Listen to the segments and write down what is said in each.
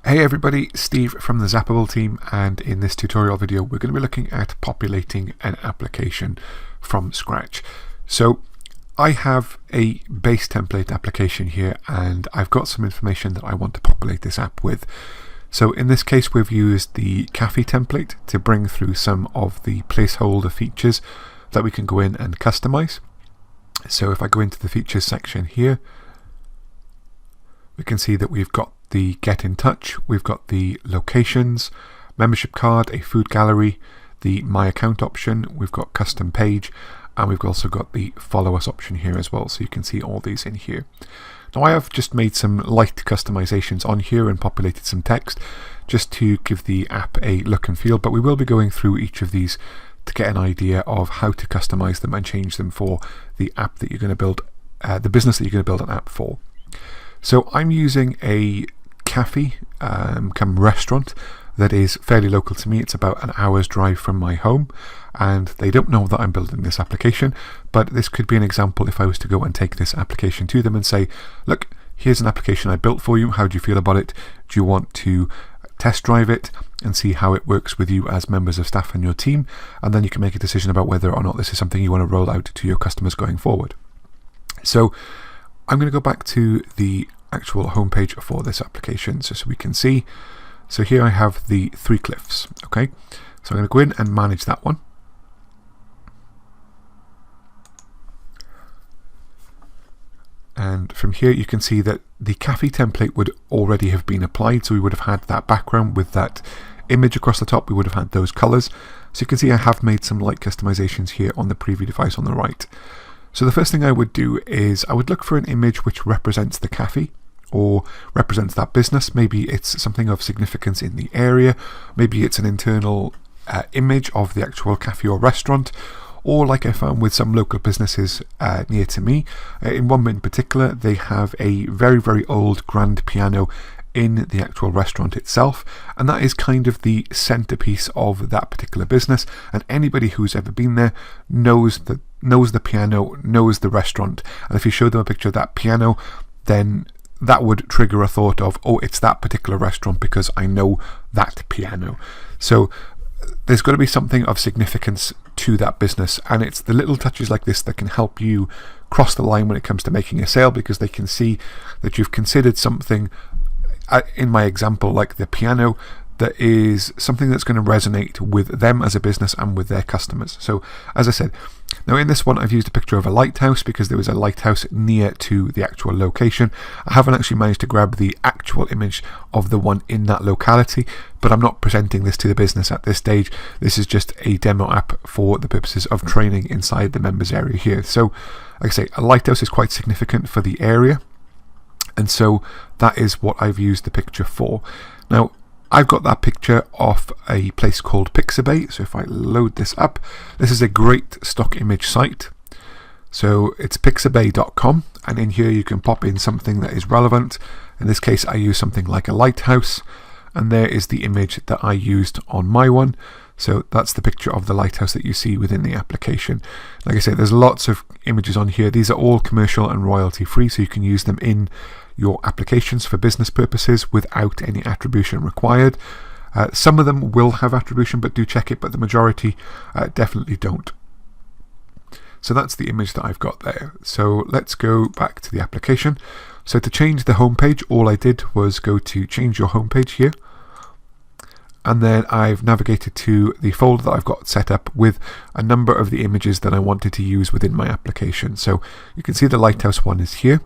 Hey everybody, Steve from the Zapable team, and in this tutorial video we're going to be looking at populating an application from scratch. So I have a base template application here and I've got some information that I want to populate this app with. So in this case we've used the cafe template to bring through some of the placeholder features that we can go in and customize. So if I go into the features section here, we can see that we've got the get in touch, we've got the locations, membership card, a food gallery, the my account option, we've got custom page, and we've also got the follow us option here as well, so you can see all these in here. Now I have just made some light customizations on here and populated some text just to give the app a look and feel, but we will be going through each of these to get an idea of how to customize them and change them for the app that you're going to build, the business that you're going to build an app for. So I'm using a cafe come restaurant that is fairly local to me. It's about an hour's drive from my home, and they don't know that I'm building this application, but this could be an example if I was to go and take this application to them and say, look, here's an application I built for you, how do you feel about it? Do you want to test drive it and see how it works with you as members of staff and your team? And then you can make a decision about whether or not this is something you want to roll out to your customers going forward. So I'm going to go back to the actual homepage for this application so we can see. So here I have the 3 cliffs. Okay, so I'm going to go in and manage that one. And from here you can see that the cafe template would already have been applied, so we would have had that background with that image across the top, we would have had those colors. So you can see I have made some light customizations here on the preview device on the right. So the first thing I would do is I would look for an image which represents the cafe or represents that business. Maybe it's something of significance in the area, maybe it's an internal image of the actual cafe or restaurant, or like I found with some local businesses near to me, in one in particular they have a very old grand piano in the actual restaurant itself, and that is kind of the centerpiece of that particular business, and anybody who's ever been there knows the piano, knows the restaurant, and if you show them a picture of that piano, then that would trigger a thought of, oh, it's that particular restaurant because I know that piano. So there's got to be something of significance to that business, and it's the little touches like this that can help you cross the line when it comes to making a sale, because they can see that you've considered something, in my example like the piano, that is something that's going to resonate with them as a business and with their customers. So as I said, now in this one I've used a picture of a lighthouse because there was a lighthouse near to the actual location. I haven't actually managed to grab the actual image of the one in that locality, but I'm not presenting this to the business at this stage. This is just a demo app for the purposes of training inside the members area here. So like I say, a lighthouse is quite significant for the area, and so that is what I've used the picture for. Now I've got that picture off a place called Pixabay, so if I load this up, this is a great stock image site. So it's pixabay.com, and in here you can pop in something that is relevant. In this case I use something like a lighthouse, and there is the image that I used on my one. So that's the picture of the lighthouse that you see within the application. Like I say, there's lots of images on here. These are all commercial and royalty free, so you can use them in your applications for business purposes without any attribution required. Some of them will have attribution, but do check it, but the majority definitely don't. So that's the image that I've got there. So let's go back to the application. So to change the homepage, all I did was go to change your homepage here, and then I've navigated to the folder that I've got set up with a number of the images that I wanted to use within my application. So you can see the lighthouse one is here.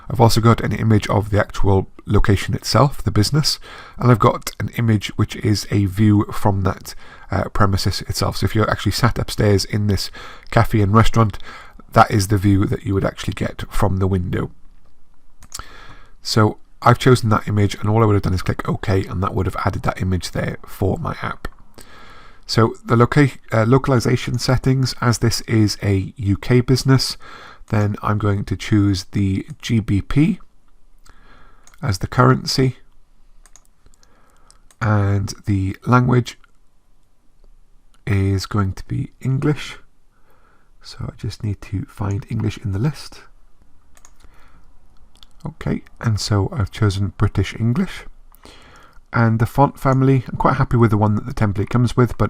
I've also got an image of the actual location itself, the business, and I've got an image which is a view from that premises itself. So if you're actually sat upstairs in this cafe and restaurant, that is the view that you would actually get from the window. So I've chosen that image, and all I would have done is click OK, and that would have added that image there for my app. So the localization settings, as this is a UK business, then I'm going to choose the GBP as the currency, and the language is going to be English. So I just need to find English in the list. Okay, and so I've chosen British English, And the font family, I'm quite happy with the one that the template comes with, but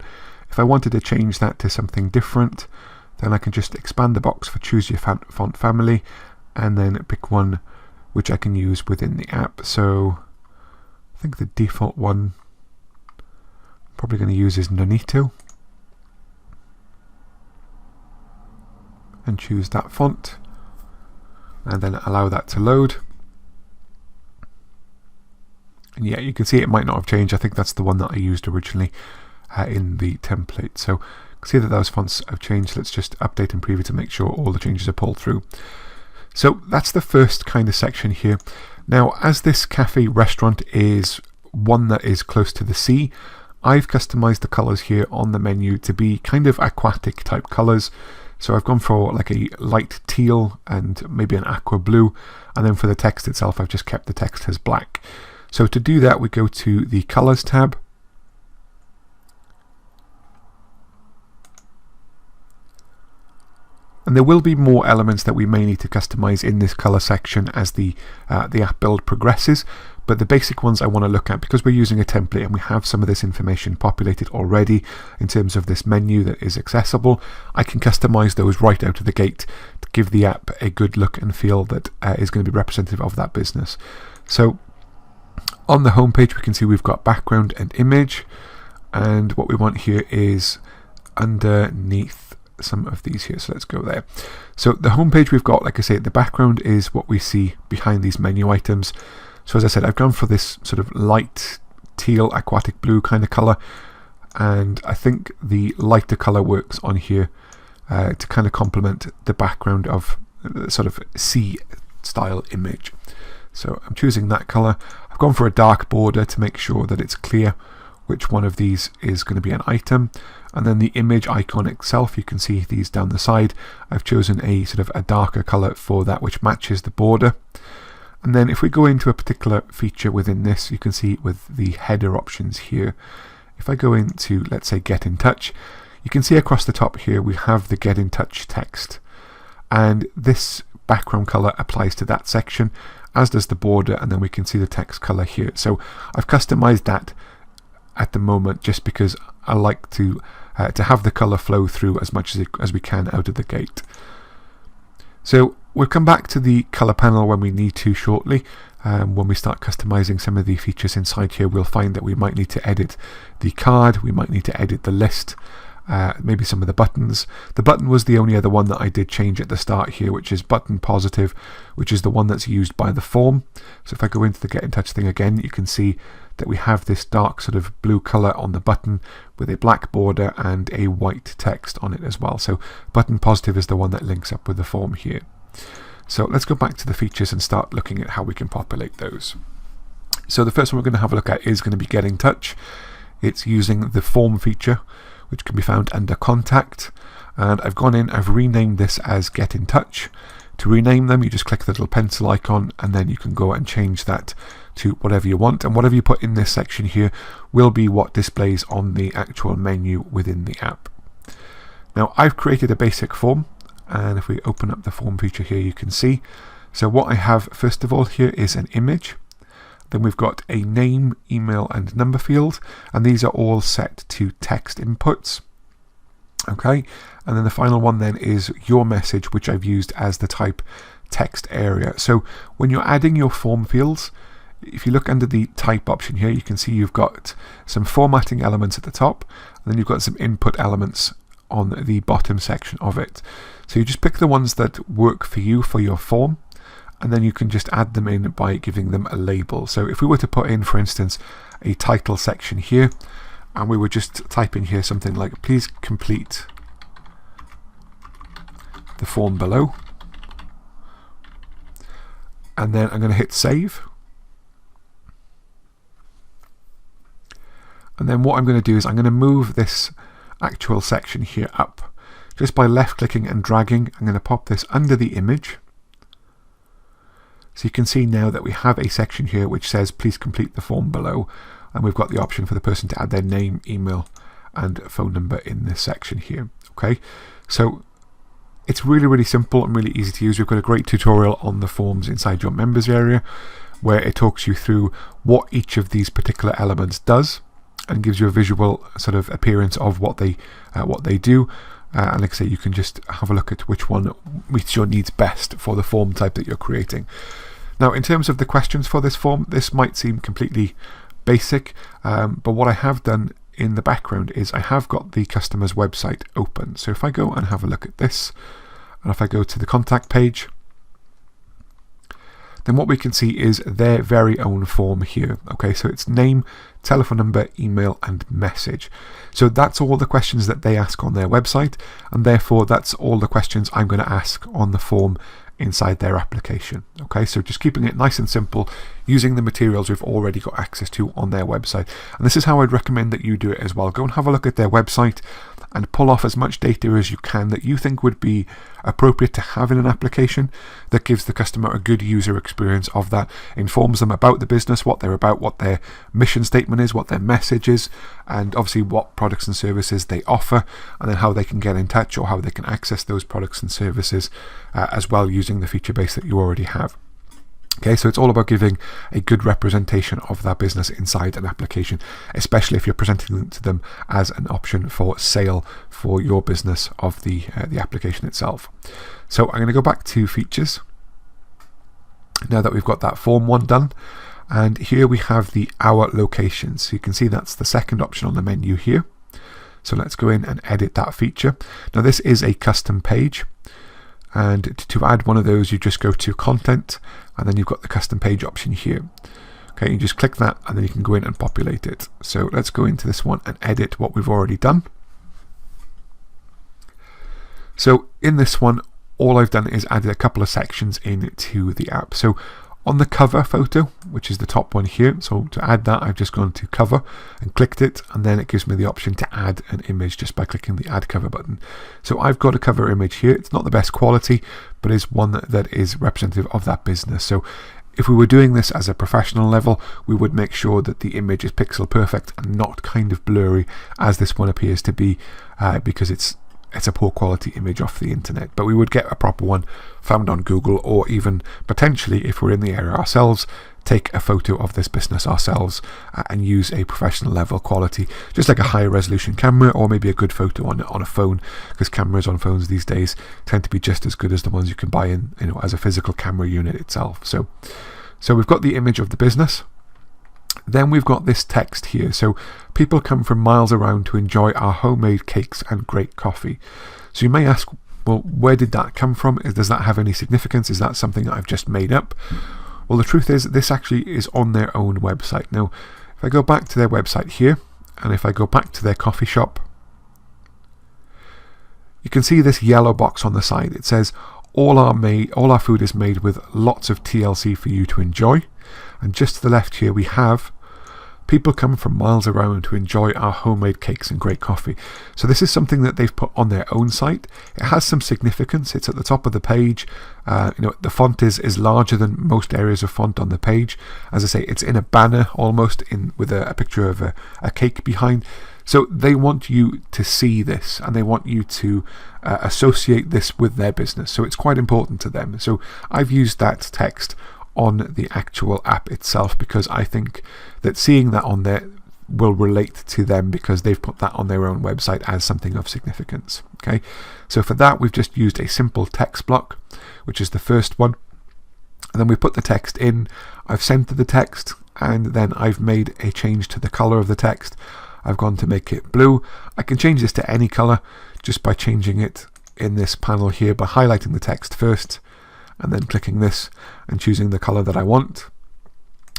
if I wanted to change that to something different, then I can just expand the box for choose your font family and then pick one which I can use within the app. So I think the default one I'm probably going to use is Nonito, and choose that font and then allow that to load. And yeah, you can see it might not have changed. I think that's the one that I used originally in the template. So you can see that those fonts have changed. Let's just update and preview to make sure all the changes are pulled through. So that's the first kind of section here. Now, as this cafe restaurant is one that is close to the sea, I've customized the colors here on the menu to be kind of aquatic type colors. So I've gone for like a light teal and maybe an aqua blue, and then for the text itself I've just kept the text as black. So to do that, we go to the Colors tab. And there will be more elements that we may need to customize in this color section as the app build progresses. But the basic ones I want to look at, because we're using a template and we have some of this information populated already in terms of this menu that is accessible, I can customize those right out of the gate to give the app a good look and feel that is going to be representative of that business. So on the home page, we can see we've got background and image, and what we want here is underneath some of these here. So let's go there. So the home page, we've got, like I say, the background is what we see behind these menu items. So as I said, I've gone for this sort of light teal aquatic blue kind of color, and I think the lighter color works on here to kind of complement the background of the sort of sea style image. So I'm choosing that color. I've gone for a dark border to make sure that it's clear which one of these is going to be an item. And then the image icon itself, you can see these down the side. I've chosen a sort of a darker color for that, which matches the border. And then if we go into a particular feature within this, you can see with the header options here, if I go into, let's say, Get in Touch, you can see across the top here we have the Get in Touch text. And this background color applies to that section, as does the border, and then we can see the text color here. So I've customized that at the moment just because I like to have the color flow through as much as we can out of the gate. So we'll come back to the color panel when we need to shortly. When we start customizing some of the features inside here, we'll find that we might need to edit the card, we might need to edit the list, maybe some of the buttons. The button was the only other one that I did change at the start here, which is button positive, which is the one that's used by the form. So if I go into the Get in Touch thing again, you can see that we have this dark sort of blue color on the button with a black border and a white text on it as well. So button positive is the one that links up with the form here. So let's go back to the features and start looking at how we can populate those. So the first one we're going to have a look at is going to be Get in Touch. It's using the form feature, which can be found under Contact. And I've gone in, I've renamed this as Get in Touch. To rename them, you just click the little pencil icon and then you can go and change that to whatever you want. And whatever you put in this section here will be what displays on the actual menu within the app. Now I've created a basic form, and if we open up the form feature here, you can see. So what I have first of all here is an image. Then we've got a name, email and number field, and these are all set to text inputs. Okay, and then the final one then is your message, which I've used as the type text area. So when you're adding your form fields, if you look under the type option here, you can see you've got some formatting elements at the top, and then you've got some input elements on the bottom section of it. So you just pick the ones that work for you for your form, and then you can just add them in by giving them a label. So if we were to put in, for instance, a title section here, and we were just typing here something like, please complete the form below. And then I'm going to hit save. And then what I'm going to do is I'm going to move this actual section here up. Just by left clicking and dragging, I'm going to pop this under the image. So you can see now that we have a section here which says please complete the form below, and we've got the option for the person to add their name, email and phone number in this section here. Okay, so it's really simple and really easy to use. We've got a great tutorial on the forms inside your members area. where it talks you through what each of these particular elements does and gives you a visual sort of appearance of what they do. And like I say, you can just have a look at which one meets your needs best for the form type that you're creating. Now, in terms of the questions for this form, this might seem completely basic, but what I have done in the background is I have got the customer's website open. So if I go and have a look at this, and if I go to the contact page, then what we can see is their very own form here. Okay, so it's name, telephone number, email, and message. So that's all the questions that they ask on their website, and therefore that's all the questions I'm going to ask on the form inside their application. Okay, so just keeping it nice and simple, using the materials we've already got access to on their website. And this is how I'd recommend that you do it as well. Go and have a look at their website and pull off as much data as you can that you think would be appropriate to have in an application that gives the customer a good user experience of that, informs them about the business, what they're about, what their mission statement is, what their message is, and obviously what products and services they offer, and then how they can get in touch or how they can access those products and services as well using the feature base that you already have. Okay, so it's all about giving a good representation of that business inside an application, especially if you're presenting it to them as an option for sale for your business of the application itself. So I'm going to go back to features now that we've got that form one done, and here we have the hour location. So you can see that's the second option on the menu here. So let's go in and edit that feature. Now this is a custom page, and to add one of those you just go to content, and then you've got the custom page option here. Okay, you just click that and then you can go in and populate it. So let's go into this one and edit what we've already done. So in this one, all I've done is added a couple of sections into the app. So on the cover photo, which is the top one here, so to add that I've just gone to cover and clicked it, and then it gives me the option to add an image just by clicking the add cover button. So I've got a cover image here. It's not the best quality, but is one that is representative of that business. So if we were doing this as a professional level, we would make sure that the image is pixel perfect and not kind of blurry as this one appears to be, because it's a poor quality image off the internet. But we would get a proper one found on Google, or even potentially, if we're in the area ourselves, take a photo of this business ourselves and use a professional level quality, just like a high resolution camera, or maybe a good photo on a phone, because cameras on phones these days tend to be just as good as the ones you can buy in, as a physical camera unit itself. So we've got the image of the business. Then we've got this text here. So people come from miles around to enjoy our homemade cakes and great coffee. So you may ask, well, where did that come from? Does that have any significance? Is that something that I've just made up? Well, the truth is this actually is on their own website. Now, if I go back to their website here, and if I go back to their coffee shop, you can see this yellow box on the side. It says, all our food is made with lots of TLC for you to enjoy. And just to the left here we have, people come from miles around to enjoy our homemade cakes and great coffee. So this is something that they've put on their own site. It has some significance. It's at the top of the page. The font is larger than most areas of font on the page. As I say, it's in a banner almost, with a picture of a cake behind. So they want you to see this, and they want you to associate this with their business. So it's quite important to them. So I've used that text on the actual app itself, because I think that seeing that on there will relate to them, because they've put that on their own website as something of significance. Okay, so for that we've just used a simple text block, which is the first one, and then we put the text in. I've centered the text, and then I've made a change to the color of the text. I've gone to make it blue. I can change this to any color just by changing it in this panel here by highlighting the text first, and then clicking this and choosing the color that I want.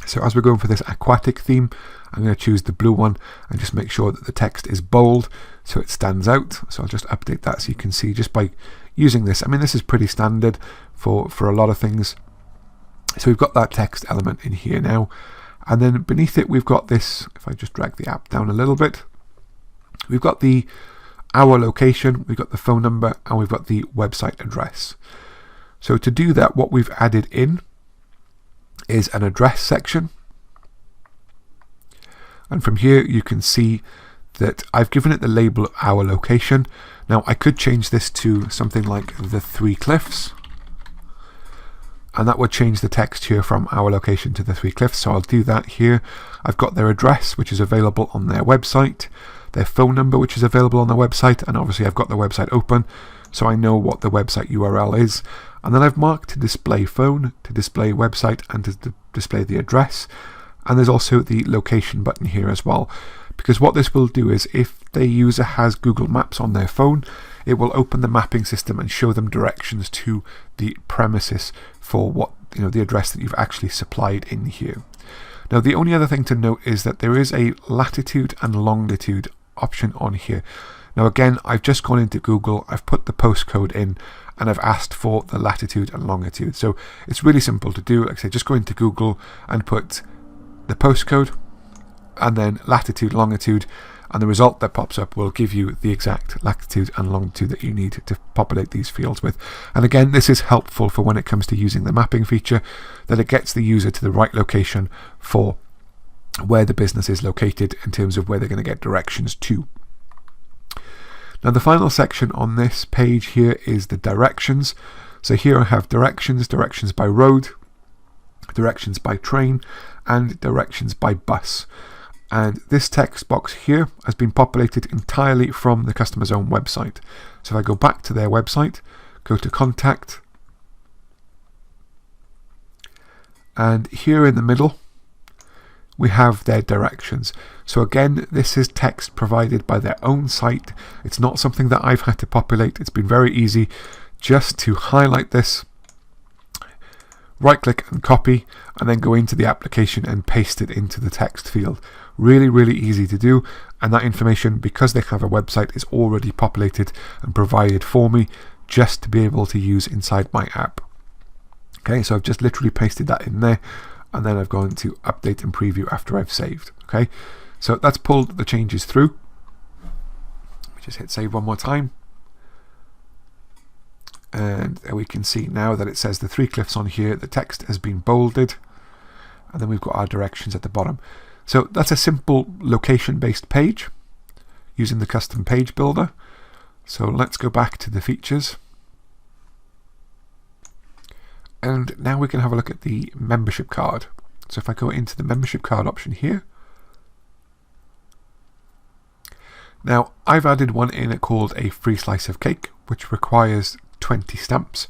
So as we're going for this aquatic theme, I'm going to choose the blue one and just make sure that the text is bold so it stands out. So I'll just update that so you can see just by using this. I mean, this is pretty standard for a lot of things. So we've got that text element in here now, and then beneath it we've got this, if I just drag the app down a little bit, we've got the hour location, we've got the phone number, and we've got the website address. So to do that, what we've added in is an address section. And from here you can see that I've given it the label our location. Now I could change this to something like the 3 Cliffs, and that would change the text here from our location to the Three Cliffs. So I'll do that here. I've got their address, which is available on their website, their phone number, which is available on their website, and obviously I've got the website open, so I know what the website URL is. And then I've marked to display phone, to display website, and to display the address. And there's also the location button here as well, because what this will do is if the user has Google Maps on their phone, it will open the mapping system and show them directions to the premises for what, the address that you've actually supplied in here. Now, the only other thing to note is that there is a latitude and longitude option on here. Now, again, I've just gone into Google, I've put the postcode in, and I've asked for the latitude and longitude. So it's really simple to do. Like I say, just go into Google and put the postcode and then latitude, longitude, and the result that pops up will give you the exact latitude and longitude that you need to populate these fields with. And again, this is helpful for when it comes to using the mapping feature, that it gets the user to the right location for where the business is located in terms of where they're going to get directions to. Now, the final section on this page here is the directions. So here I have directions by road, directions by train, and directions by bus. And this text box here has been populated entirely from the customer's own website. So if I go back to their website, go to contact, and here in the middle we have their directions. So again, this is text provided by their own site. It's not something that I've had to populate. It's been very easy just to highlight this, right click and copy, and then go into the application and paste it into the text field. Really, really easy to do, and that information, because they have a website, is already populated and provided for me just to be able to use inside my app. Okay, so I've just literally pasted that in there, and then I've gone to update and preview after I've saved. Okay, so that's pulled the changes through. Let me just hit save one more time. And we can see now that it says the Three Cliffs on here. The text has been bolded, and then we've got our directions at the bottom. So that's a simple location-based page using the custom page builder. So let's go back to the features. And now we can have a look at the membership card. So if I go into the membership card option here, now I've added one in called a free slice of cake, which requires 20 stamps.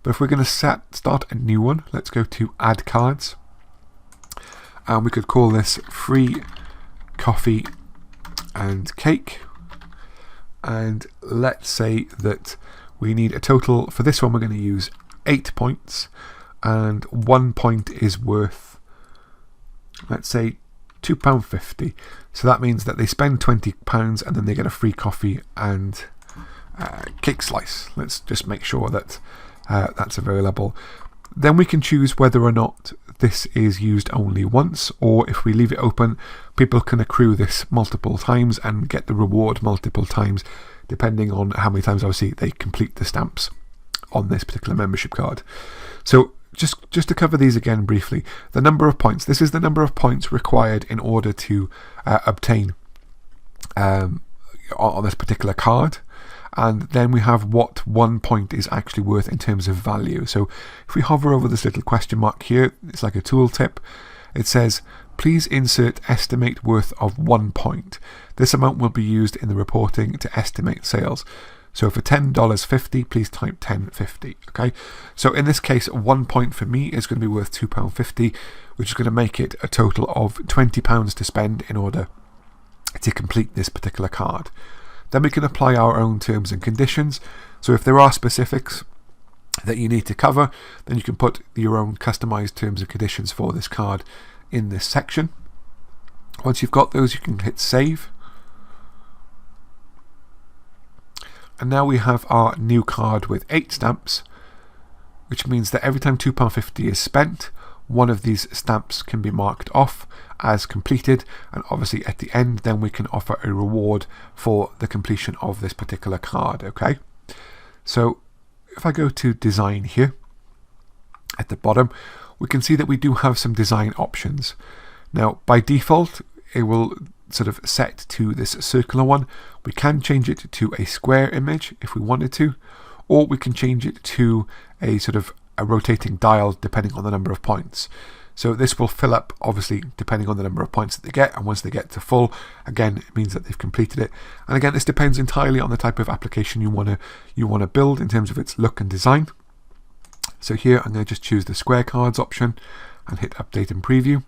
But if we're going to start a new one, let's go to add cards, and we could call this free coffee and cake. And let's say that we need a total for this one. We're going to use 8 points, and 1 point is worth, let's say, £2.50. So that means that they spend £20 and then they get a free coffee and cake slice. Let's just make sure that that's available. Then we can choose whether or not this is used only once, or if we leave it open, people can accrue this multiple times and get the reward multiple times, depending on how many times obviously they complete the stamps on this particular membership card. So just to cover these again briefly, the number of points. This is the number of points required in order to obtain on this particular card. And then we have what 1 point is actually worth in terms of value. So if we hover over this little question mark here, it's like a tooltip. It says, please insert estimate worth of 1 point. This amount will be used in the reporting to estimate sales. So for $10.50, please type 10.50. Okay, so in this case, 1 point for me is going to be worth £2.50, which is going to make it a total of £20 to spend in order to complete this particular card. Then we can apply our own terms and conditions. So if there are specifics that you need to cover, then you can put your own customized terms and conditions for this card in this section. Once you've got those, you can hit save. And now we have our new card with 8 stamps, which means that every time £2.50 is spent, one of these stamps can be marked off as completed, and obviously at the end then we can offer a reward for the completion of this particular card. Okay, so if I go to design here at the bottom, we can see that we do have some design options. Now by default it will sort of set to this circular one. We can change it to a square image if we wanted to, or we can change it to a sort of a rotating dial depending on the number of points. So this will fill up, obviously, depending on the number of points that they get, and once they get to full, again, it means that they've completed it. And again, this depends entirely on the type of application you want to build in terms of its look and design. So here, I'm going to just choose the square cards option and hit update and preview.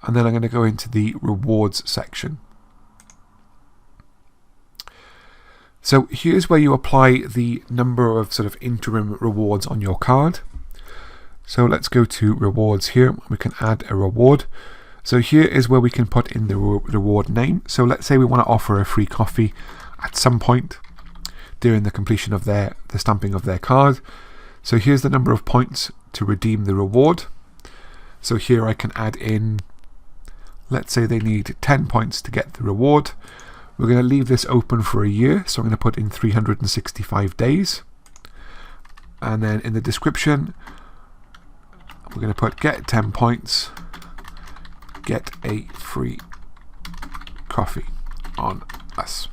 And then I'm going to go into the rewards section. So here's where you apply the number of sort of interim rewards on your card. So let's go to rewards here. We can add a reward. So here is where we can put in the reward name. So let's say we want to offer a free coffee at some point during the completion of the stamping of their card. So here's the number of points to redeem the reward. So here I can add in, let's say they need 10 points to get the reward. We're going to leave this open for a year, so I'm going to put in 365 days. And then in the description, we're going to put get 10 points, get a free coffee on us.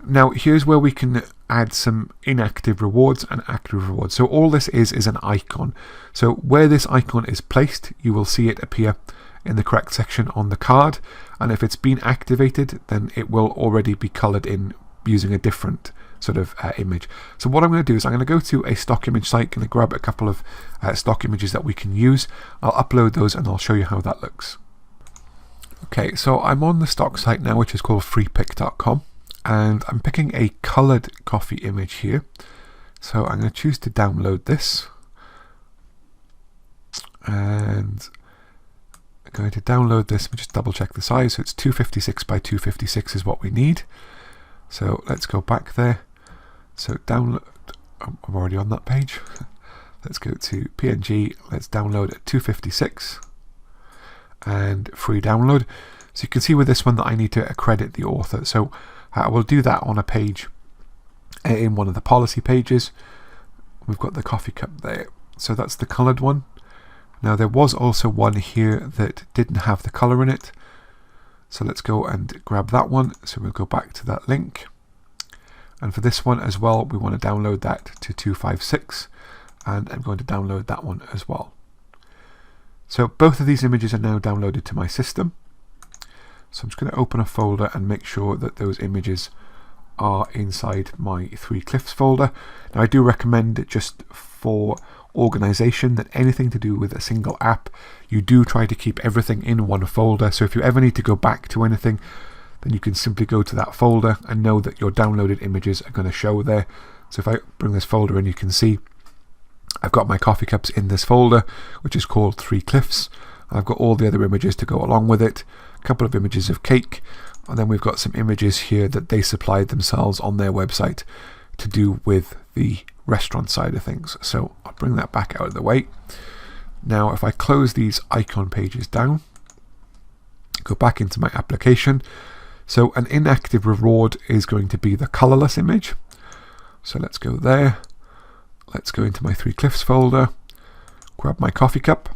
Now here's where we can add some inactive rewards and active rewards. So all this is an icon. So where this icon is placed, you will see it appear in the correct section on the card, and if it's been activated, then it will already be colored in using a different sort of image. So what I'm going to do is I'm going to go to a stock image site, going to grab a couple of stock images that we can use. I'll upload those and I'll show you how that looks. Okay, so I'm on the stock site now, which is called freepick.com, and I'm picking a colored coffee image here. So I'm going to choose to download this, and I'm going to download this. Just double check the size. So it's 256 by 256 is what we need. So let's go back there. So download, I'm already on that page. Let's go to PNG, let's download at 256 and free download. So you can see with this one that I need to accredit the author. So I will do that on a page in one of the policy pages. We've got the coffee cup there. So that's the coloured one. Now there was also one here that didn't have the colour in it. So let's go and grab that one. So we'll go back to that link. And for this one as well, we want to download that to 256. And I'm going to download that one as well. So both of these images are now downloaded to my system. So I'm just going to open a folder and make sure that those images are inside my 3 Cliffs folder. Now I do recommend, just for organization, that anything to do with a single app, you do try to keep everything in one folder. So if you ever need to go back to anything, then you can simply go to that folder and know that your downloaded images are going to show there. So if I bring this folder in, you can see I've got my coffee cups in this folder, which is called 3 Cliffs. I've got all the other images to go along with it, a couple of images of cake, and then we've got some images here that they supplied themselves on their website to do with the restaurant side of things. So I'll bring that back out of the way. Now if I close these icon pages down, go back into my application, so an inactive reward is going to be the colorless image. So let's go there, let's go into my 3 Cliffs folder, grab my coffee cup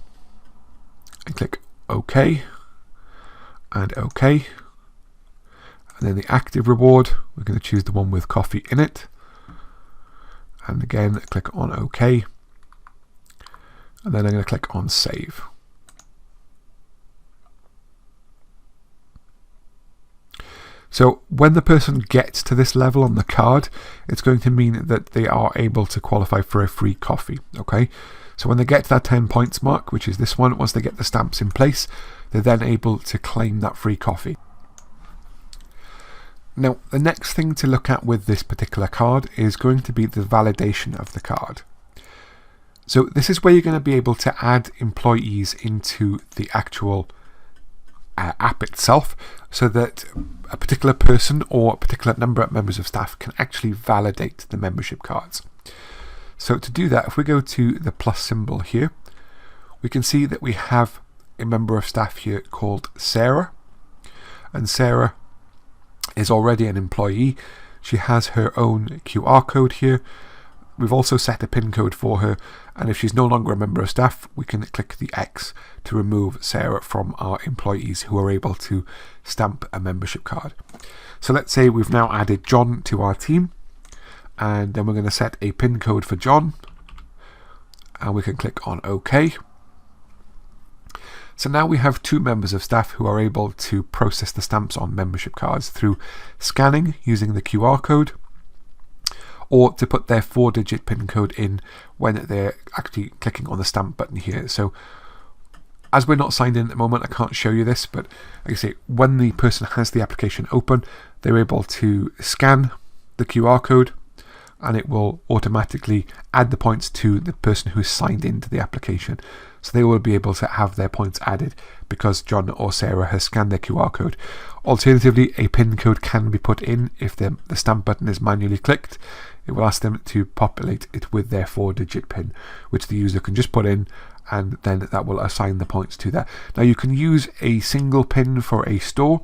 and click OK and OK. And then the active reward, we're going to choose the one with coffee in it. And again, click on OK. And then I'm going to click on Save. So when the person gets to this level on the card, it's going to mean that they are able to qualify for a free coffee. Okay, so when they get to that 10 points mark, which is this one, once they get the stamps in place, they're then able to claim that free coffee. Now, the next thing to look at with this particular card is going to be the validation of the card. So this is where you're going to be able to add employees into the actual app itself, so that a particular person or a particular number of members of staff can actually validate the membership cards. So to do that, if we go to the plus symbol here, we can see that we have a member of staff here called Sarah, and Sarah is already an employee. She has her own QR code here. We've also set a PIN code for her, and if she's no longer a member of staff, we can click the X to remove Sarah from our employees who are able to stamp a membership card. So let's say we've now added John to our team, and then we're going to set a PIN code for John. and we can click on OK. So now we have 2 members of staff who are able to process the stamps on membership cards through scanning using the QR code, or to put their 4-digit PIN code in when they're actually clicking on the stamp button here. So as we're not signed in at the moment, I can't show you this, but like I say, when the person has the application open, they're able to scan the QR code, and it will automatically add the points to the person who's signed into the application. So they will be able to have their points added because John or Sarah has scanned their QR code. Alternatively, a PIN code can be put in if the stamp button is manually clicked. It will ask them to populate it with their 4-digit PIN, which the user can just put in, and then that will assign the points to that. Now you can use a single PIN for a store,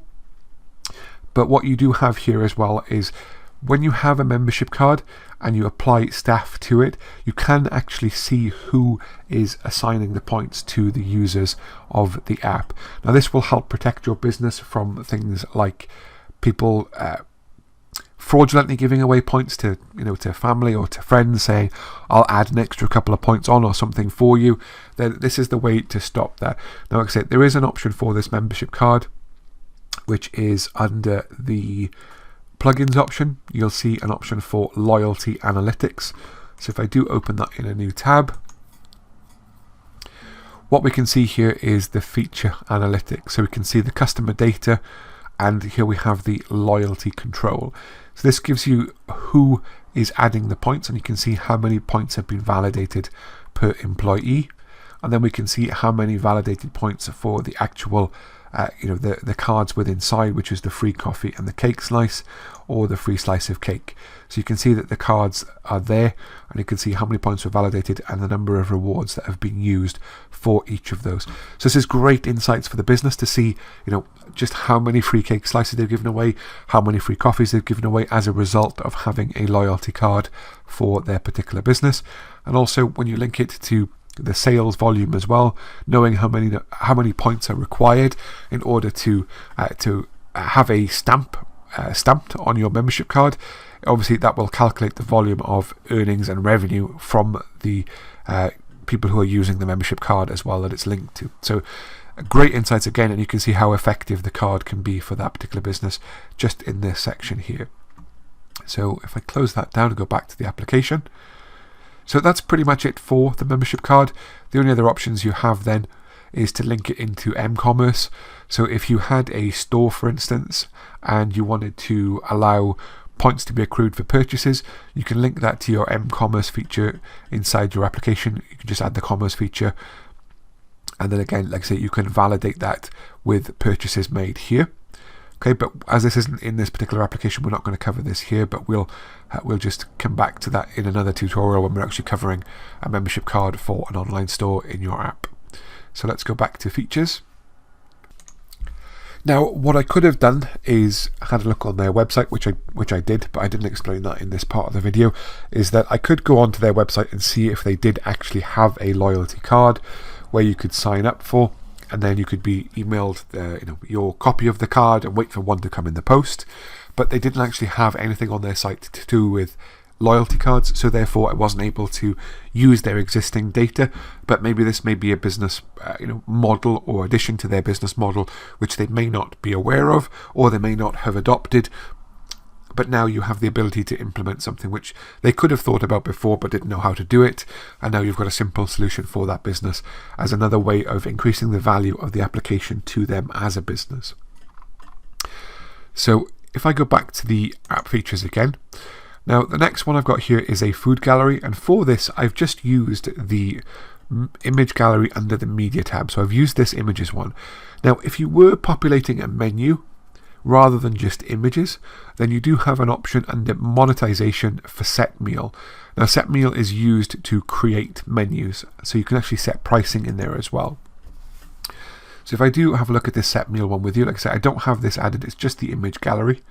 but what you do have here as well is when you have a membership card and you apply staff to it, you can actually see who is assigning the points to the users of the app. Now this will help protect your business from things like people fraudulently giving away points to to family or to friends, saying I'll add an extra couple of points on or something for you. Then this is the way to stop that. Now like I said, there is an option for this membership card, which is under the plugins option. You'll see an option for loyalty analytics. So if I do open that in a new tab, what we can see here is the feature analytics. So we can see the customer data, and here we have the loyalty control. So this gives you who is adding the points, and you can see how many points have been validated per employee, and then we can see how many validated points for the actual the cards with inside, which is the free coffee and the cake slice, or the free slice of cake. So you can see that the cards are there, and you can see how many points were validated and the number of rewards that have been used for each of those. So this is great insights for the business to see just how many free cake slices they've given away, how many free coffees they've given away as a result of having a loyalty card for their particular business. And also when you link it to the sales volume as well, knowing how many points are required in order to have a stamped on your membership card. Obviously that will calculate the volume of earnings and revenue from the people who are using the membership card as well that it's linked to. So great insights again, and you can see how effective the card can be for that particular business just in this section here. So if I close that down and go back to the application, so that's pretty much it for the membership card. The only other options you have then is to link it into m-commerce. So if you had a store, for instance, and you wanted to allow points to be accrued for purchases, you can link that to your m-commerce feature inside your application. You can just add the commerce feature, and then again, like I say, you can validate that with purchases made here. Okay, but as this isn't in this particular application, we're not going to cover this here, but we'll just come back to that in another tutorial when we're actually covering a membership card for an online store in your app. So let's go back to features. Now, what I could have done is had a look on their website, which I did, but I didn't explain that in this part of the video, is that I could go onto their website and see if they did actually have a loyalty card where you could sign up for, and then you could be emailed your copy of the card and wait for one to come in the post. But they didn't actually have anything on their site to do with loyalty cards, so therefore I wasn't able to use their existing data. But maybe this may be a business model or addition to their business model which they may not be aware of, or they may not have adopted. But now you have the ability to implement something which they could have thought about before but didn't know how to do it, and now you've got a simple solution for that business as another way of increasing the value of the application to them as a business. So if I go back to the app features again, now the next one I've got here is a food gallery, and for this I've just used the image gallery under the media tab. So I've used this images one. Now if you were populating a menu rather than just images, then you do have an option under monetization for set meal. Now set meal is used to create menus, so you can actually set pricing in there as well. So if I do have a look at this set meal one with you, like I said, I don't have this added, it's just the image gallery.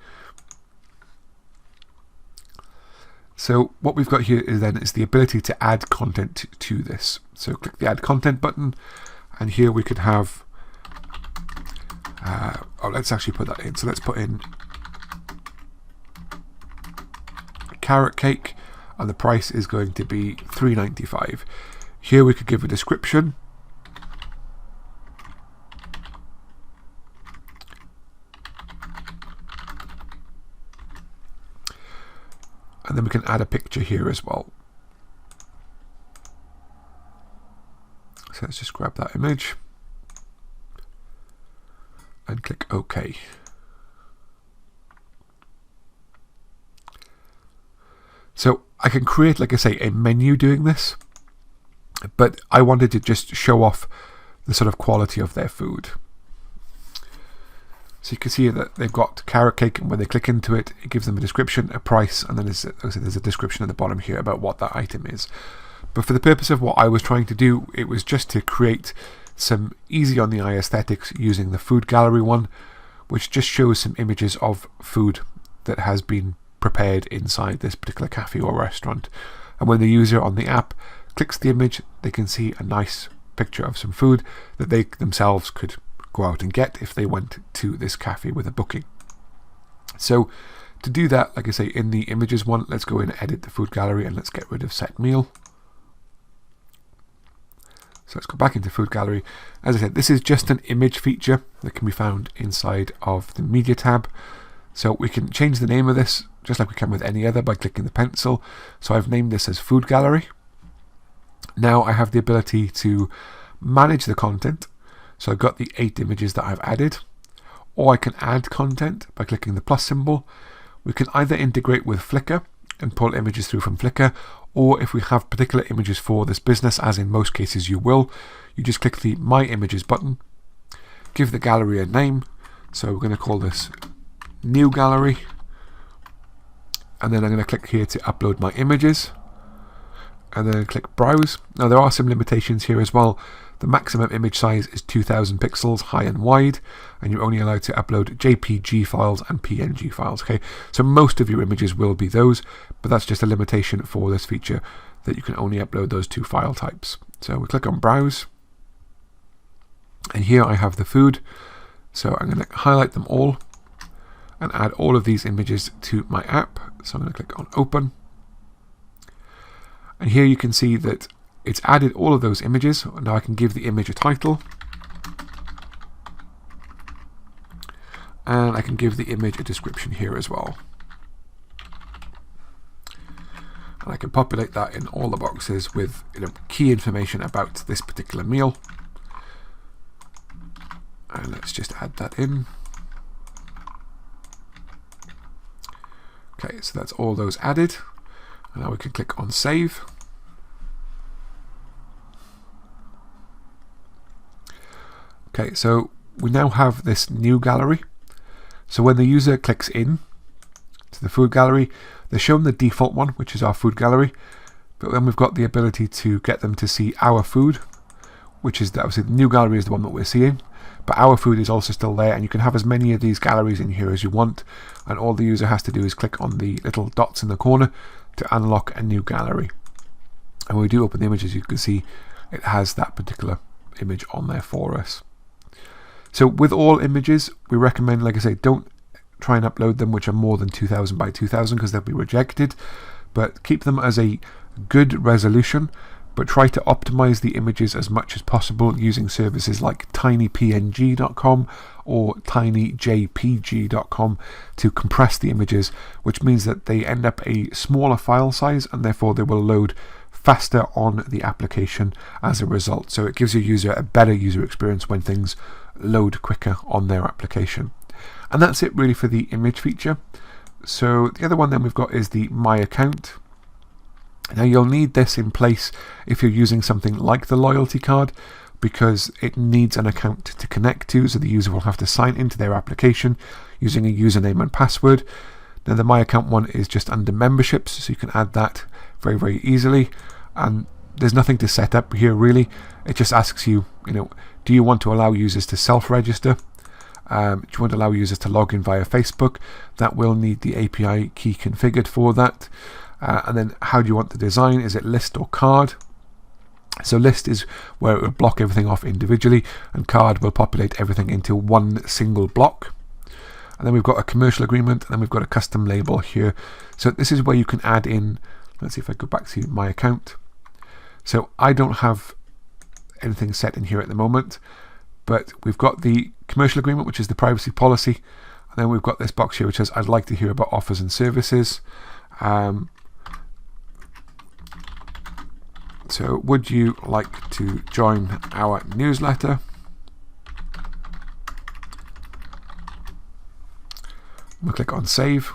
So what we've got here is the ability to add content to this. So click the add content button, and here we could have let's actually put that in. So let's put in carrot cake, and the price is going to be $3.95. Here we could give a description. And then we can add a picture here as well. So let's just grab that image and click OK. So I can create, like I say, a menu doing this, but I wanted to just show off the sort of quality of their food. So you can see that they've got carrot cake, and when they click into it, it gives them a description, a price, and then there's a description at the bottom here about what that item is. But for the purpose of what I was trying to do, it was just to create some easy on the eye aesthetics using the food gallery one, which just shows some images of food that has been prepared inside this particular cafe or restaurant. And when the user on the app clicks the image, they can see a nice picture of some food that they themselves could go out and get if they went to this cafe with a booking. So to do that, like I say, in the images one, let's go in and edit the food gallery, and let's get rid of set meal. So let's go back into food gallery. As I said, this is just an image feature that can be found inside of the media tab. So we can change the name of this just like we can with any other by clicking the pencil. So I've named this as food gallery. Now I have the ability to manage the content. So I've got the 8 images that I've added, or I can add content by clicking the plus symbol. We can either integrate with Flickr and pull images through from Flickr, or if we have particular images for this business, as in most cases you will, you just click the My Images button, give the gallery a name. So we're going to call this New Gallery, and then I'm going to click here to upload my images, and then click Browse. Now there are some limitations here as well. The maximum image size is 2000 pixels high and wide, and you're only allowed to upload JPG files and PNG files. Okay, so most of your images will be those, but that's just a limitation for this feature, that you can only upload those 2 file types. So we click on Browse, and here I have the food. So I'm going to highlight them all and add all of these images to my app. So I'm going to click on Open, and here you can see that it's added all of those images. Now I can give the image a title, and I can give the image a description here as well. And I can populate that in all the boxes with key information about this particular meal. And let's just add that in. Okay, so that's all those added. And now we can click on Save. Okay, so we now have this new gallery. So when the user clicks in to the food gallery, they're shown the default one, which is our food gallery. But then we've got the ability to get them to see our food, which is obviously the new gallery is the one that we're seeing. But our food is also still there, and you can have as many of these galleries in here as you want. And all the user has to do is click on the little dots in the corner to unlock a new gallery. And when we do open the image, as you can see, it has that particular image on there for us. So with all images, we recommend, like I say, don't try and upload them which are more than 2000 by 2000 because they'll be rejected, but keep them as a good resolution, but try to optimize the images as much as possible using services like tinypng.com or tinyjpg.com to compress the images, which means that they end up a smaller file size, and therefore they will load faster on the application as a result. So it gives your user a better user experience when things load quicker on their application. And that's it really for the image feature. So the other one then we've got is the My Account. Now you'll need this in place if you're using something like the loyalty card, because it needs an account to connect to, so the user will have to sign into their application using a username and password. Now the My Account one is just under memberships, so you can add that very, very easily. And there's nothing to set up here really. It just asks you, do you want to allow users to self-register? Do you want to allow users to log in via Facebook? That will need the API key configured for that. And then how do you want the design? Is it list or card? So list is where it will block everything off individually, and card will populate everything into one single block. And then we've got a commercial agreement, and then we've got a custom label here. So this is where you can add in, let's see if I go back to My Account. So I don't have anything set in here at the moment, but we've got the commercial agreement, which is the privacy policy, and then we've got this box here which says I'd like to hear about offers and services. So would you like to join our newsletter? We'll click on save,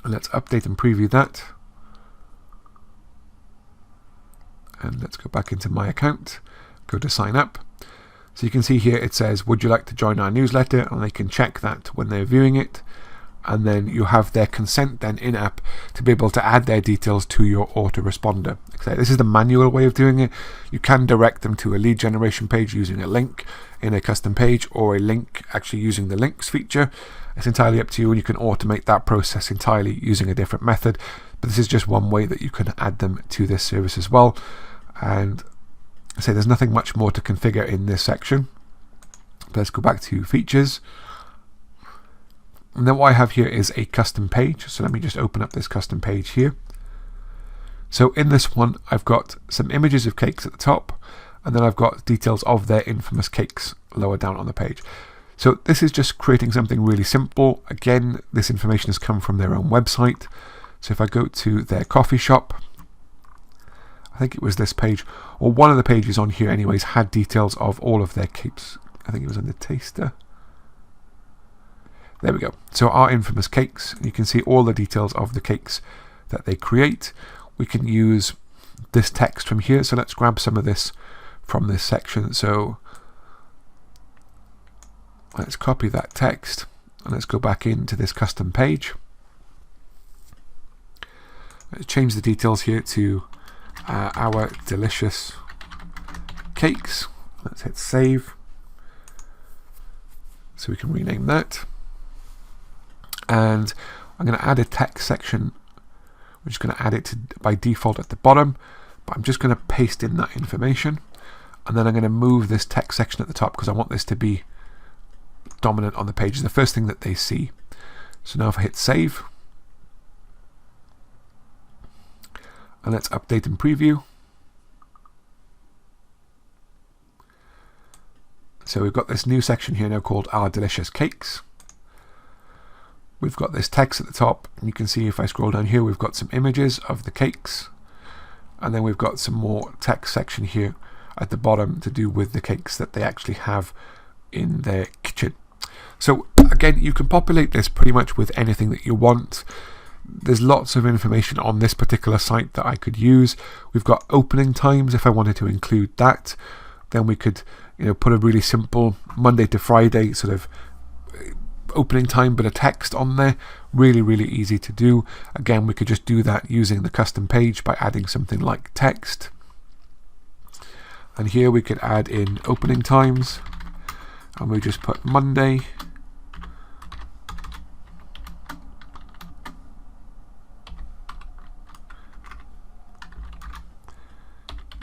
and let's update and preview that. And let's go back into my account, go to sign up. So you can see here it says, would you like to join our newsletter? And they can check that when they're viewing it. And then you have their consent then in-app to be able to add their details to your autoresponder. Okay, this is the manual way of doing it. You can direct them to a lead generation page using a link in a custom page, or a link actually using the links feature. It's entirely up to you, and you can automate that process entirely using a different method. But this is just one way that you can add them to this service as well. And I say there's nothing much more to configure in this section. But let's go back to features. And then what I have here is a custom page. So let me just open up this custom page here. So in this one, I've got some images of cakes at the top, and then I've got details of their infamous cakes lower down on the page. So this is just creating something really simple. Again, this information has come from their own website. So if I go to their coffee shop, I think it was this page, or one of the pages on here anyways, had details of all of their cakes. I think it was in the taster. There we go. So our infamous cakes, you can see all the details of the cakes that they create. We can use this text from here. So let's grab some of this from this section. So let's copy that text and let's go back into this custom page. Let's change the details here to our delicious cakes. Let's hit save. So we can rename that. And I'm going to add a text section. We're just going to add it by default at the bottom, but I'm just going to paste in that information. And then I'm going to move this text section at the top because I want this to be dominant on the page. It's the first thing that they see. So now if I hit save, and let's update and preview. So we've got this new section here now called Our Delicious Cakes. We've got this text at the top, and you can see if I scroll down here, we've got some images of the cakes, and then we've got some more text section here at the bottom to do with the cakes that they actually have in their kitchen. So again, you can populate this pretty much with anything that you want. There's lots of information on this particular site that I could use. We've got opening times if I wanted to include that. Then we could, put a really simple Monday to Friday sort of opening time bit of text on there. Really, really easy to do. Again, we could just do that using the custom page by adding something like text. And here we could add in opening times, and we just put Monday.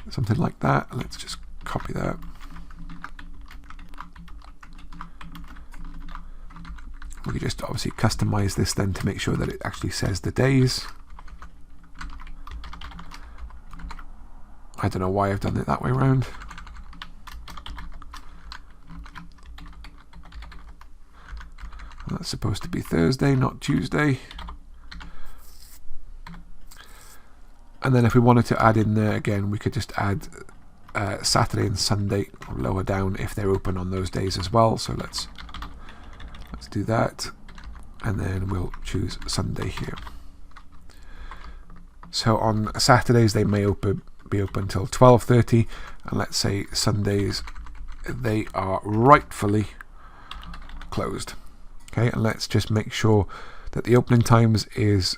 Something like that. Let's just copy that. We could just obviously customize this then to make sure that it actually says the days. I don't know why I've done it that way around. That's supposed to be Thursday, not Tuesday. And then if we wanted to add in there again, we could just add Saturday and Sunday lower down if they're open on those days as well. So let's do that, and then we'll choose Sunday here. So on Saturdays they may be open till 12:30, and let's say Sundays they are rightfully closed. Okay, and let's just make sure that the opening times is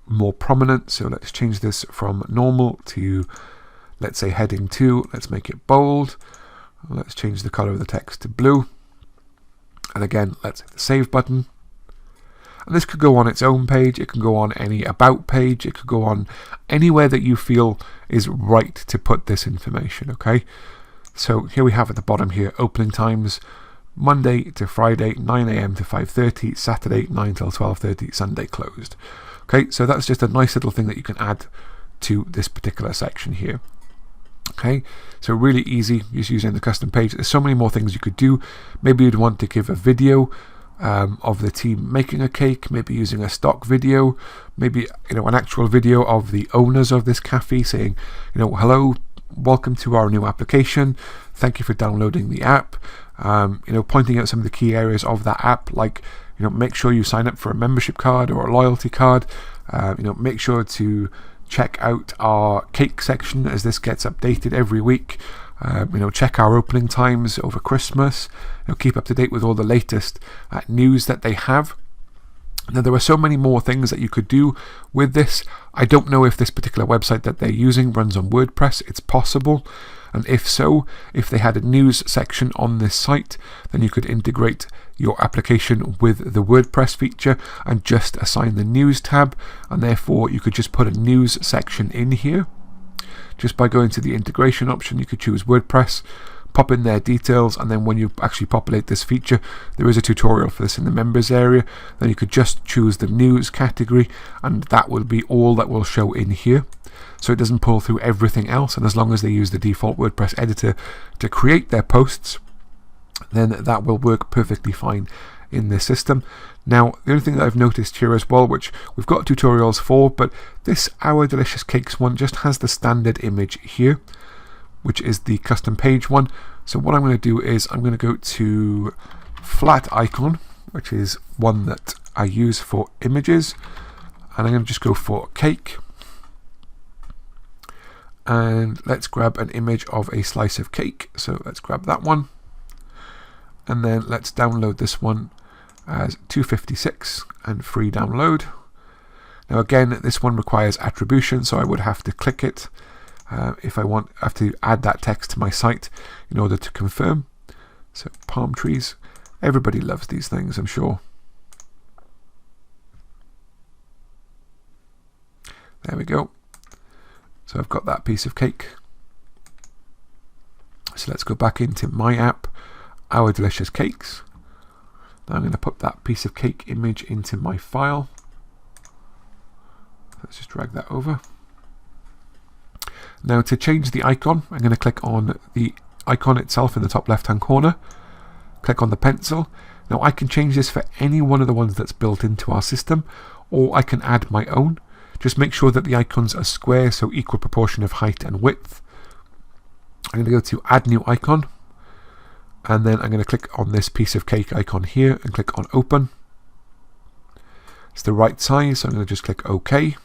more prominent. So let's change this from normal to, let's say, heading 2. Let's make it bold. Let's change the color of the text to blue. And again, let's hit the save button. And this could go on its own page. It can go on any about page. It could go on anywhere that you feel is right to put this information. Okay. So here we have at the bottom here, opening times, Monday to Friday, 9 a.m. to 5:30, Saturday, 9 till 12:30, Sunday closed. Okay, so that's just a nice little thing that you can add to this particular section here. Okay, so really easy just using the custom page. There's so many more things you could do. Maybe you'd want to give a video of the team making a cake, maybe using a stock video, maybe an actual video of the owners of this cafe saying, hello, welcome to our new application, thank you for downloading the app, pointing out some of the key areas of that app, like make sure you sign up for a membership card or a loyalty card, make sure to check out our cake section as this gets updated every week. Check our opening times over Christmas. Keep up to date with all the latest news that they have. Now, there are so many more things that you could do with this. I don't know if this particular website that they're using runs on WordPress. It's possible. And if so, if they had a news section on this site, then you could integrate your application with the WordPress feature and just assign the news tab. And therefore, you could just put a news section in here. Just by going to the integration option, you could choose WordPress, pop in their details, and then when you actually populate this feature, there is a tutorial for this in the members area. Then you could just choose the news category, and that will be all that will show in here. So it doesn't pull through everything else, and as long as they use the default WordPress editor to create their posts, then that will work perfectly fine in this system. Now, the only thing that I've noticed here as well, which we've got tutorials for, but this Our Delicious Cakes one just has the standard image here, which is the custom page one. So what I'm going to do is I'm going to go to flat icon, which is one that I use for images, and I'm going to just go for cake. And let's grab an image of a slice of cake. So let's grab that one. And then let's download this one as 256 and free download. Now again, this one requires attribution, so I would have to click it if I have to add that text to my site in order to confirm. So palm trees, everybody loves these things, I'm sure. There we go. So I've got that piece of cake. So let's go back into my app, Our Delicious Cakes. Now I'm going to put that piece of cake image into my file. Let's just drag that over. Now to change the icon, I'm going to click on the icon itself in the top left hand corner. Click on the pencil. Now I can change this for any one of the ones that's built into our system, or I can add my own. Just make sure that the icons are square, so equal proportion of height and width. I'm going to go to add new icon. And then I'm going to click on this piece of cake icon here and click on open. It's the right size, so I'm going to just click OK.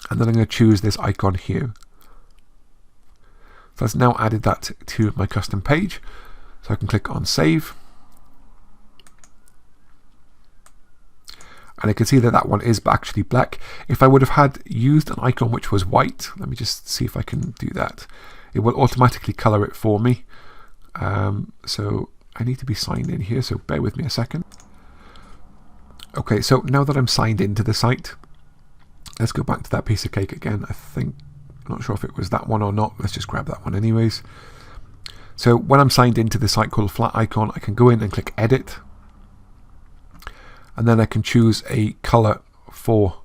And then I'm going to choose this icon here. So that's now added that to my custom page. So I can click on save. And I can see that that one is actually black. If I would have had used an icon which was white, let me just see if I can do that. It will automatically color it for me. So I need to be signed in here, so bear with me a second. Okay, so now that I'm signed into the site, let's go back to that piece of cake again. I'm not sure if it was that one or not. Let's just grab that one anyways. So when I'm signed into the site called Flat Icon, I can go in and click Edit. And then I can choose a color for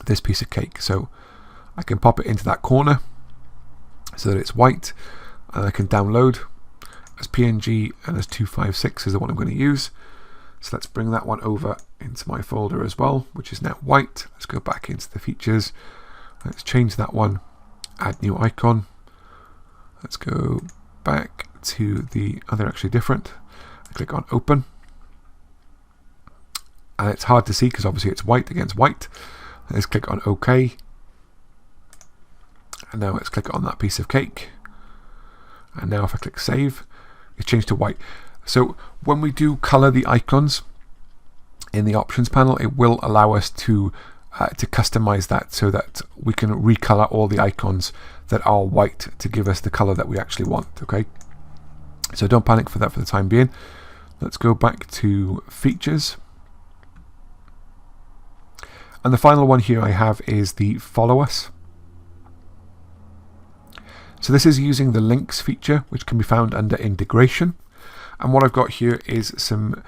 this piece of cake. So I can pop it into that corner so that it's white. And I can download as PNG and as 256 is the one I'm going to use. So let's bring that one over into my folder as well, which is now white. Let's go back into the features. Let's change that one, add new icon. Let's go back to the, they're actually different. I click on open. And it's hard to see because obviously it's white against white. Let's click on OK. And now let's click on that piece of cake. And now if I click save, it's changed to white. So when we do color the icons in the options panel, it will allow us to customize that so that we can recolor all the icons that are white to give us the color that we actually want. Okay, so don't panic for that for the time being. Let's go back to features. And the final one here I have is the follow us. So this is using the links feature, which can be found under integration. And what I've got here is some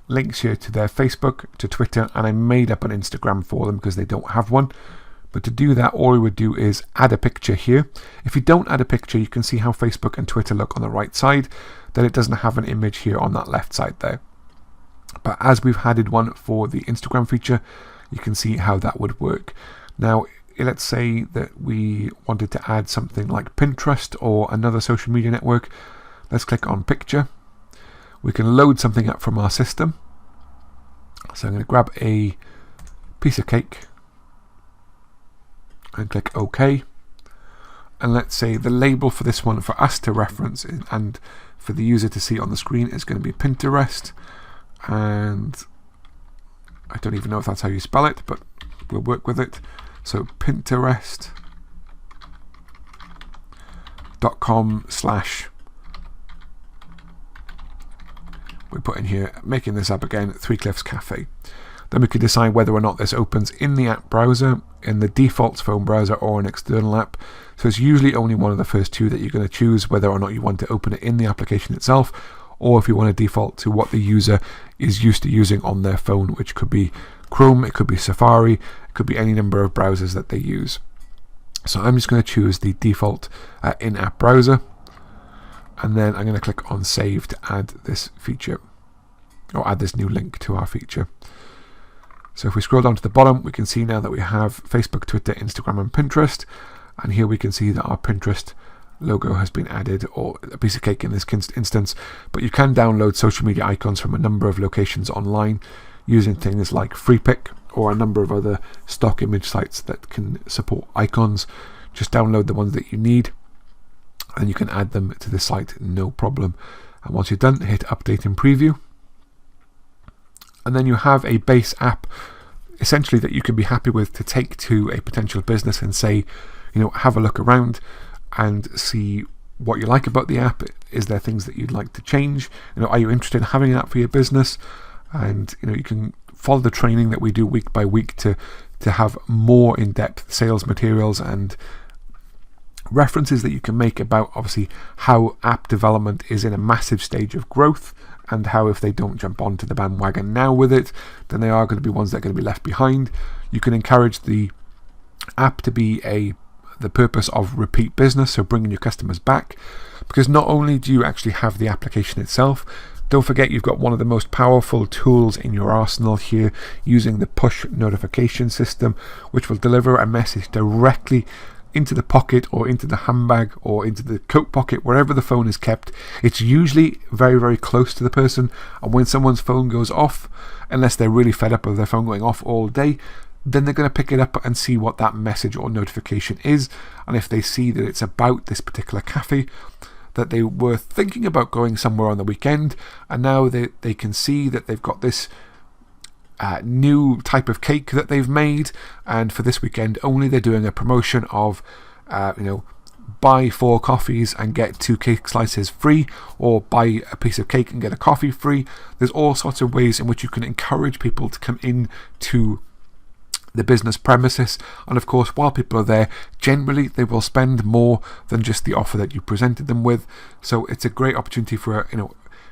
links here to their Facebook, to Twitter, and I made up an Instagram for them because they don't have one. But to do that, all we would do is add a picture here. If you don't add a picture, you can see how Facebook and Twitter look on the right side. Then it doesn't have an image here on that left side there. But as we've added one for the Instagram feature, you can see how that would work. Now, let's say that we wanted to add something like Pinterest or another social media network. Let's click on picture. We can load something up from our system. So I'm going to grab a piece of cake and click OK. And let's say the label for this one for us to reference and for the user to see on the screen is going to be Pinterest. And I don't even know if that's how you spell it, but we'll work with it. So Pinterest.com/ we put in here, making this up again, Three Cliffs Cafe. Then we can decide whether or not this opens in the app browser, in the default phone browser, or an external app. So it's usually only one of the first two that you're going to choose, whether or not you want to open it in the application itself, or if you want to default to what the user is used to using on their phone, which could be Chrome, it could be Safari, it could be any number of browsers that they use. So I'm just going to choose the default in-app browser, and then I'm going to click on Save to add this feature, or add this new link to our feature. So if we scroll down to the bottom, we can see now that we have Facebook, Twitter, Instagram, and Pinterest, and here we can see that our Pinterest logo has been added, or a piece of cake in this instance. But you can download social media icons from a number of locations online using things like FreePic or a number of other stock image sites that can support icons. Just download the ones that you need and you can add them to the site, no problem. And once you're done, hit update and preview, and then you have a base app essentially that you can be happy with to take to a potential business and say, have a look around and see what you like about the app. Is there things that you'd like to change? Are you interested in having an app for your business? And you can follow the training that we do week by week to have more in-depth sales materials and references that you can make about obviously how app development is in a massive stage of growth, and how if they don't jump onto the bandwagon now with it, then they are going to be ones that are going to be left behind. You can encourage the app to be the purpose of repeat business, so bringing your customers back, because not only do you actually have the application itself, don't forget you've got one of the most powerful tools in your arsenal here, using the push notification system, which will deliver a message directly into the pocket or into the handbag or into the coat pocket, wherever the phone is kept. It's usually very, very close to the person, and when someone's phone goes off, unless they're really fed up of their phone going off all day, then they're going to pick it up and see what that message or notification is. And if they see that it's about this particular cafe, that they were thinking about going somewhere on the weekend, and now they can see that they've got this new type of cake that they've made, and for this weekend only they're doing a promotion of buy 4 coffees and get 2 cake slices free, or buy a piece of cake and get a coffee free. There's all sorts of ways in which you can encourage people to come in to the business premises, and of course while people are there, generally they will spend more than just the offer that you presented them with. So it's a great opportunity for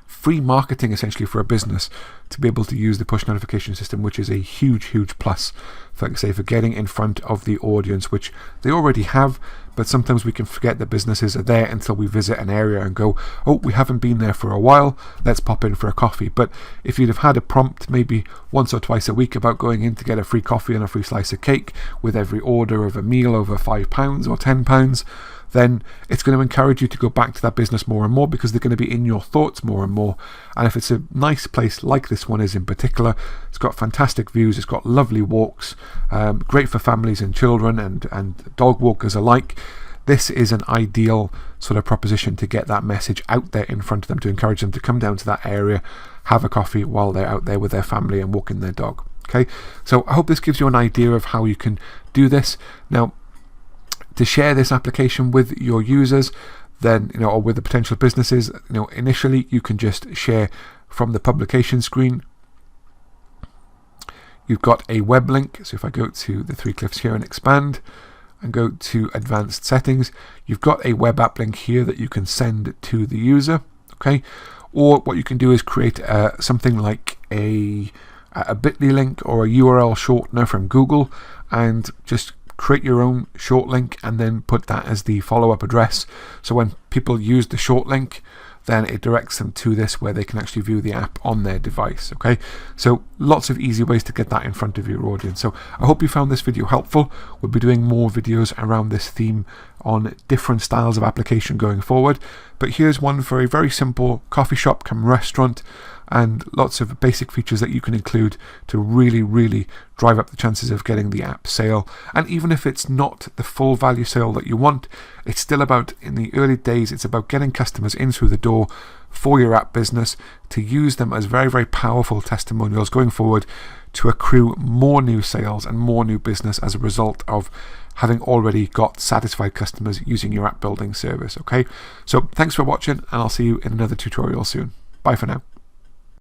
free marketing essentially for a business to be able to use the push notification system, which is a huge plus for, like I say, for getting in front of the audience, which they already have. But sometimes we can forget that businesses are there until we visit an area and go, oh, we haven't been there for a while, let's pop in for a coffee. But if you'd have had a prompt maybe once or twice a week about going in to get a free coffee and a free slice of cake with every order of a meal over £5 or £10, then it's going to encourage you to go back to that business more and more, because they're going to be in your thoughts more and more. And if it's a nice place like this one is in particular, it's got fantastic views, it's got lovely walks, great for families and children and dog walkers alike. This is an ideal sort of proposition to get that message out there in front of them, to encourage them to come down to that area, have a coffee while they're out there with their family and walking their dog. Okay, so I hope this gives you an idea of how you can do this. Now, to share this application with your users, then or with the potential businesses, initially you can just share from the publication screen. You've got a web link, so if I go to the 3 Cliffs here and expand and go to advanced settings, you've got a web app link here that you can send to the user. Okay, or what you can do is create something like a bit.ly link or a URL shortener from Google and just create your own short link and then put that as the follow-up address. So when people use the short link, then it directs them to this where they can actually view the app on their device. Okay, so lots of easy ways to get that in front of your audience. So I hope you found this video helpful. We'll be doing more videos around this theme on different styles of application going forward, but here's one for a very simple coffee shop come restaurant, and lots of basic features that you can include to really drive up the chances of getting the app sale. And even if it's not the full value sale that you want, it's still about, in the early days, it's about getting customers in through the door for your app business to use them as very powerful testimonials going forward to accrue more new sales and more new business as a result of having already got satisfied customers using your app building service. Okay, so thanks for watching, and I'll see you in another tutorial soon. Bye for now.